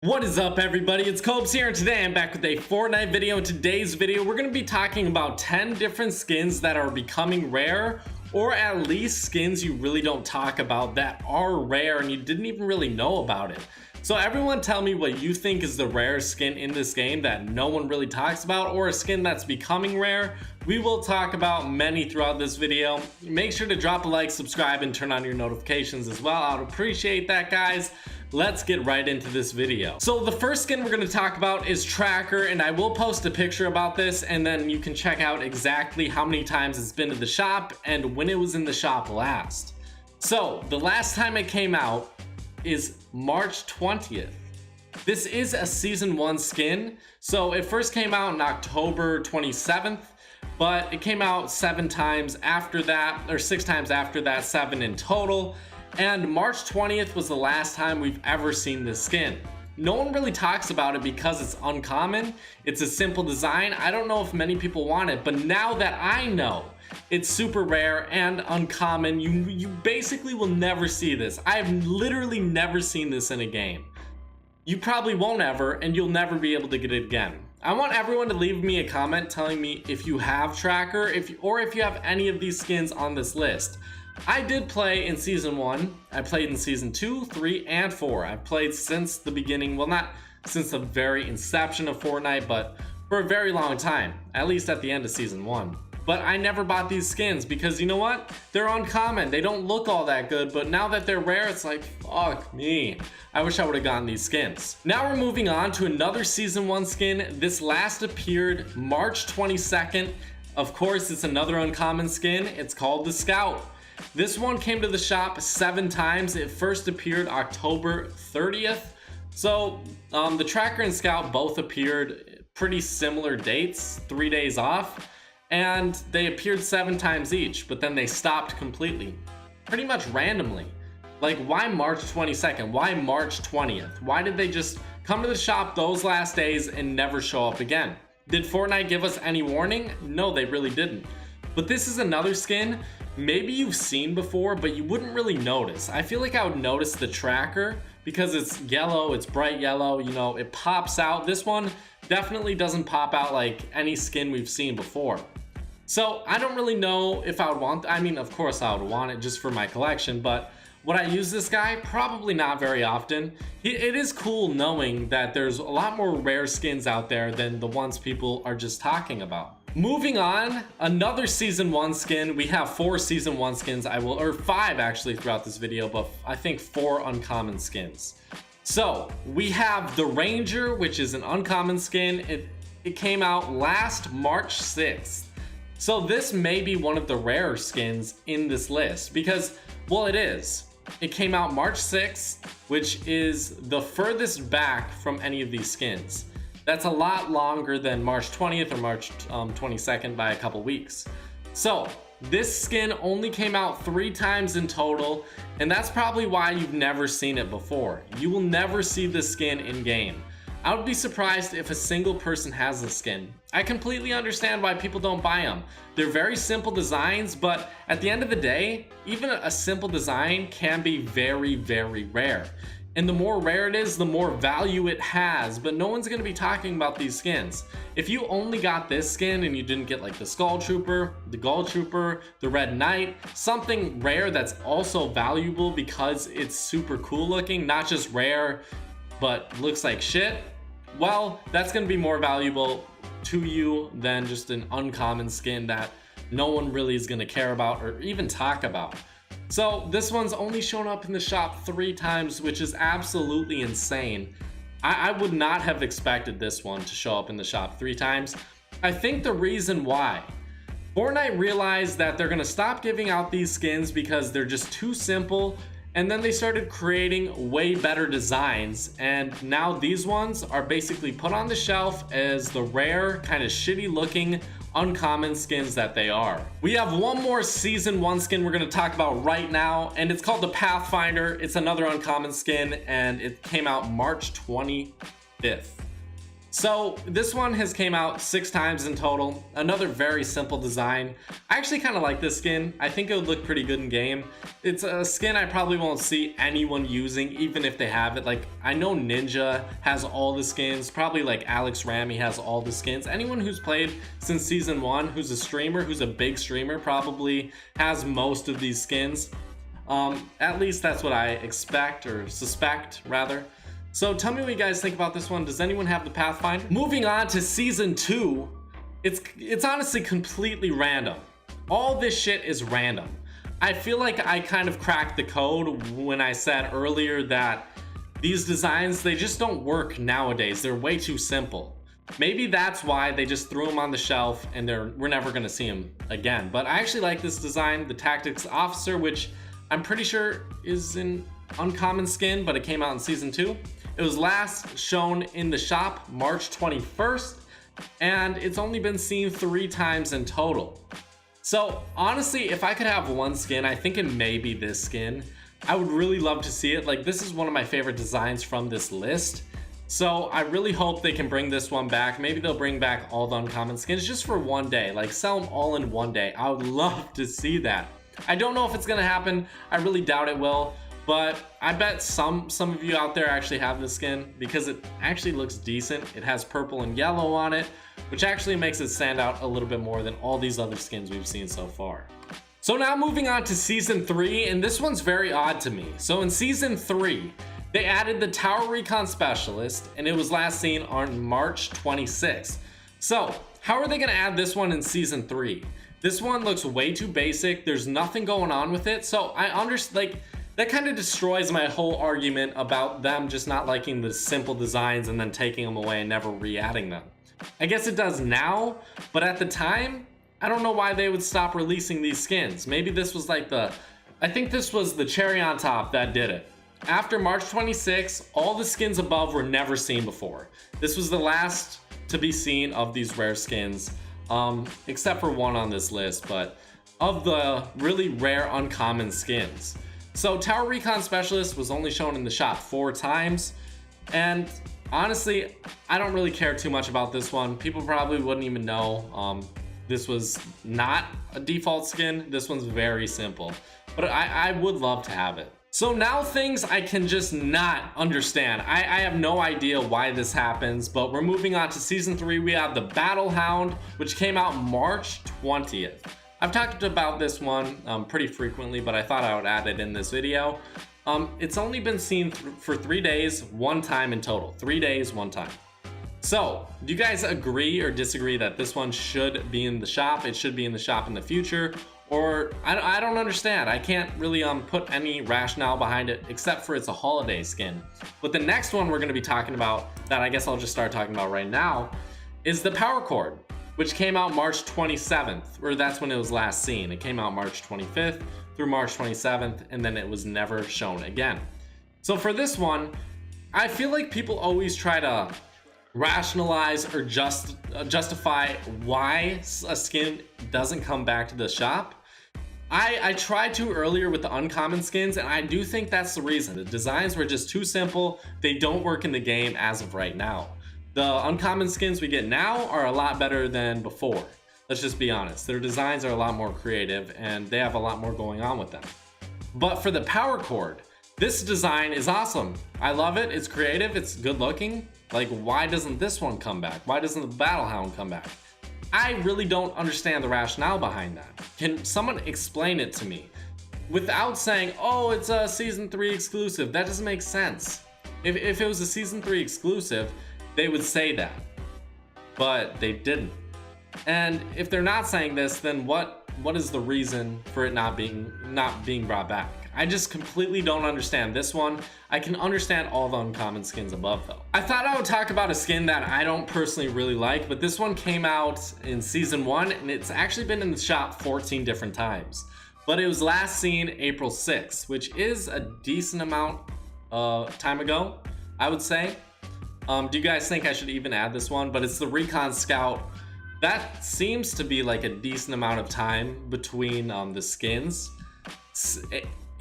What is up, everybody? It's Cobes here, and today I'm back with a Fortnite video. In today's video, we're going to be talking about 10 different skins that are becoming rare, or at least skins you really don't talk about that are rare and you didn't even really know about it. So everyone tell me what you think is the rarest skin in this game that no one really talks about, or a skin that's becoming rare. We will talk about many throughout this video. Make sure to drop a like, subscribe, and turn on your notifications as well. I would appreciate that, guys. Let's get right into this video. So the first skin we're going to talk about is Tracker, and I will post a picture about this, and then you can check out exactly how many times it's been in the shop and when it was in the shop last. So the last time it came out is March 20th. This is a season 1 skin, so it first came out on October 27th, but it came out 7 times after that, or 6 times after that, 7 in total. And March 20th was the last time we've ever seen this skin. No one really talks about it because it's uncommon. It's a simple design. I don't know if many people want it, but now that I know it's super rare and uncommon, you basically will never see this. I've literally never seen this in a game. You probably won't ever, and you'll never be able to get it again. I want everyone to leave me a comment telling me if you have Tracker, or if you have any of these skins on this list. I did play in season 1, I played in season 2, 3, and 4. I've played since the beginning, well, not since the very inception of Fortnite, but for a very long time, at least at the end of season 1. But I never bought these skins because, you know what? They're uncommon, they don't look all that good, but now that they're rare, it's like, fuck me. I wish I would have gotten these skins. Now we're moving on to another season 1 skin. This last appeared March 22nd. Of course, it's another uncommon skin. It's called the Scout. This one came to the shop 7 times. It first appeared October 30th. So the Tracker and Scout both appeared pretty similar dates, 3 days off, and they appeared 7 times each, but then they stopped completely, pretty much randomly. Like, why March 22nd? Why March 20th? Why did they just come to the shop those last days and never show up again? Did Fortnite give us any warning? No, they really didn't. But this is another skin maybe you've seen before, but you wouldn't really notice. I feel like I would notice the Tracker because it's yellow, it's bright yellow, you know, it pops out. This one definitely doesn't pop out like any skin we've seen before. So I don't really know if I would want, I mean, of course I would want it just for my collection, but would I use this guy? Probably not very often. It is cool knowing that there's a lot more rare skins out there than the ones people are just talking about. Moving on, another season 1 skin. We have 4 season 1 skins, or 5 actually throughout this video, but I think 4 uncommon skins. So we have the Ranger, which is an uncommon skin. It came out last March 6th. So this may be one of the rarer skins in this list because, well, it is. It came out March 6th, which is the furthest back from any of these skins. That's a lot longer than March 20th or March 22nd by a couple weeks. So this skin only came out 3 times in total, and that's probably why you've never seen it before. You will never see this skin in game. I would be surprised if a single person has this skin. I completely understand why people don't buy them. They're very simple designs, but at the end of the day, even a simple design can be very, very rare. And the more rare it is, the more value it has, but no one's going to be talking about these skins. If you only got this skin and you didn't get like the Skull Trooper, the Gold Trooper, the Red Knight, something rare that's also valuable because it's super cool looking, not just rare but looks like shit, well, that's going to be more valuable to you than just an uncommon skin that no one really is going to care about or even talk about. So this one's only shown up in the shop 3 times, which is absolutely insane. I would not have expected this one to show up in the shop 3 times. I think the reason why, Fortnite realized that they're gonna stop giving out these skins because they're just too simple, and then they started creating way better designs, and now these ones are basically put on the shelf as the rare, kind of shitty looking uncommon skins that they are. We have one more season 1 skin we're going to talk about right now, and it's called the Pathfinder. It's another uncommon skin, and it came out March 25th. So this one has came out 6 times in total. Another very simple design. I actually kind of like this skin. I think it would look pretty good in game. It's a skin I probably won't see anyone using, even if they have it. Like, I know Ninja has all the skins, probably like Alex Ramy has all the skins. Anyone who's played since season 1, who's a streamer, who's a big streamer, probably has most of these skins. At least that's what I expect, or suspect rather. So tell me what you guys think about this one. Does anyone have the Pathfinder? Moving on to season 2, it's honestly completely random. All this shit is random. I feel like I kind of cracked the code when I said earlier that these designs, they just don't work nowadays. They're way too simple. Maybe that's why they just threw them on the shelf and we're never gonna see them again. But I actually like this design, the Tactics Officer, which I'm pretty sure is an uncommon skin, but it came out in season 2. It was last shown in the shop March 21st, and it's only been seen 3 times in total. So honestly, if I could have one skin, I think it may be this skin. I would really love to see it. Like, this is one of my favorite designs from this list. So I really hope they can bring this one back. Maybe they'll bring back all the uncommon skins just for one day. Like, sell them all in one day. I would love to see that. I don't know if it's gonna happen. I really doubt it will. But I bet some of you out there actually have this skin because it actually looks decent. It has purple and yellow on it, which actually makes it stand out a little bit more than all these other skins we've seen so far. So now moving on to season 3, and this one's very odd to me. So in season 3, they added the Tower Recon Specialist, and it was last seen on March 26th. So how are they gonna add this one in season 3? This one looks way too basic. There's nothing going on with it. So I understand, like, that kind of destroys my whole argument about them just not liking the simple designs and then taking them away and never re-adding them. I guess it does now, but at the time, I don't know why they would stop releasing these skins. Maybe this was like I think this was the cherry on top that did it. After March 26, all the skins above were never seen before. This was the last to be seen of these rare skins, except for one on this list, but of the really rare uncommon skins. So Tower Recon Specialist was only shown in the shop 4 times, and honestly, I don't really care too much about this one. People probably wouldn't even know this was not a default skin. This one's very simple, but I would love to have it. So now things I can just not understand. I have no idea why this happens, but we're moving on to season 3. We have the Battle Hound, which came out March 20th. I've talked about this one pretty frequently, but I thought I would add it in this video. It's only been seen for 3 days, 1 time in total. 3 days, 1 time. So, do you guys agree or disagree that this one should be in the shop? It should be in the shop in the future? Or, I don't understand. I can't really put any rationale behind it, except for it's a holiday skin. But the next one we're gonna be talking about, that I guess I'll just start talking about right now, is the Power Cord, which came out March 27th, or that's when it was last seen. It came out March 25th through March 27th, and then it was never shown again. So for this one, I feel like people always try to rationalize or justify why a skin doesn't come back to the shop. I tried to earlier with the uncommon skins, and I do think that's the reason. The designs were just too simple. They don't work in the game as of right now. The uncommon skins we get now are a lot better than before. Let's just be honest. Their designs are a lot more creative and they have a lot more going on with them. But for the Power Cord, this design is awesome. I love it. It's creative. It's good looking. Like, why doesn't this one come back? Why doesn't the Battle Hound come back? I really don't understand the rationale behind that. Can someone explain it to me? Without saying, oh, it's a season 3 exclusive. That doesn't make sense. If it was a season 3 exclusive, they would say that, but they didn't. And if they're not saying this, then what is the reason for it not being brought back? I just completely don't understand this one. I can understand all the uncommon skins above though. I thought I would talk about a skin that I don't personally really like, but this one came out in season 1 and it's actually been in the shop 14 different times. But it was last seen April 6th, which is a decent amount of time ago, I would say. Do you guys think I should even add this one? But it's the Recon Scout. That seems to be like a decent amount of time between the skins.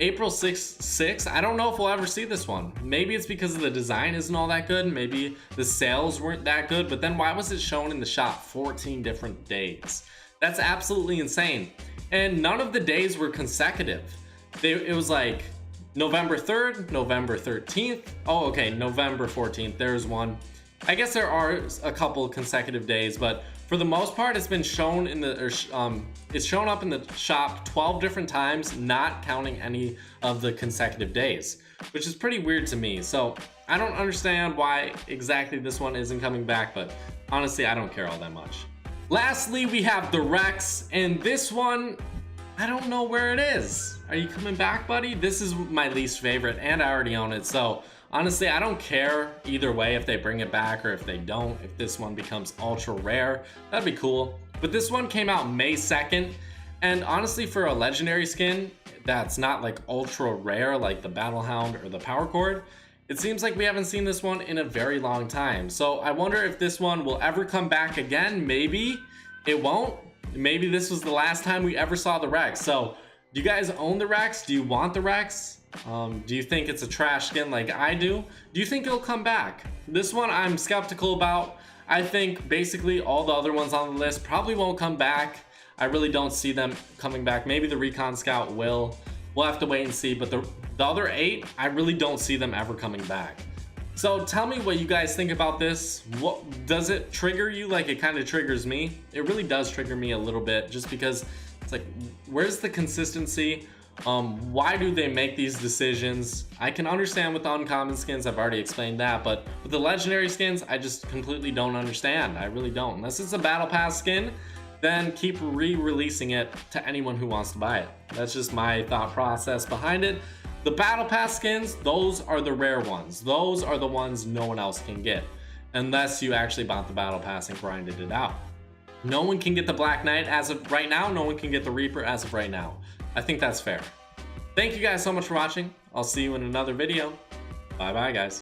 April 6th, I don't know if we'll ever see this one. Maybe it's because the design isn't all that good. Maybe the sales weren't that good, but then why was it shown in the shop 14 different days? That's absolutely insane. And none of the days were consecutive. It was like November 3rd, November 13th. Oh, okay, November 14th, there's one. I guess there are a couple consecutive days, but for the most part, it's been shown in the, it's shown up in the shop 12 different times, not counting any of the consecutive days, which is pretty weird to me. So I don't understand why exactly this one isn't coming back, but honestly, I don't care all that much. Lastly, we have the Rex, and this one, I don't know where it is. Are you coming back, buddy? This is my least favorite, and I already own it, so honestly, I don't care either way if they bring it back or if they don't. If this one becomes ultra rare, that'd be cool. But this one came out May 2nd, and honestly, for a legendary skin that's not like ultra rare like the Battle Hound or the Power Cord, it seems like we haven't seen this one in a very long time. So I wonder if this one will ever come back again. Maybe it won't. Maybe this was the last time we ever saw the Rex. So do you guys own the Rex? Do you want the Rex? Do you think it's a trash skin like I do? Do you think it'll come back? This one I'm skeptical about. I think basically all the other ones on the list probably won't come back. I really don't see them coming back. Maybe the Recon Scout will. We'll have to wait and see, but the other 8, I really don't see them ever coming back. So tell me what you guys think about this. What does it trigger you like it kind of triggers me? It really does trigger me a little bit, just because it's like, where's the consistency? Why do they make these decisions? I can understand with the uncommon skins, I've already explained that, but with the legendary skins, I just completely don't understand. I really don't. Unless it's a battle pass skin, then keep re-releasing it to anyone who wants to buy it. That's just my thought process behind it. The battle pass skins, those are the rare ones. Those are the ones no one else can get, unless you actually bought the battle pass and grinded it out. No one can get the Black Knight as of right now. No one can get the Reaper as of right now. I think that's fair. Thank you guys so much for watching. I'll see you in another video. Bye bye, guys.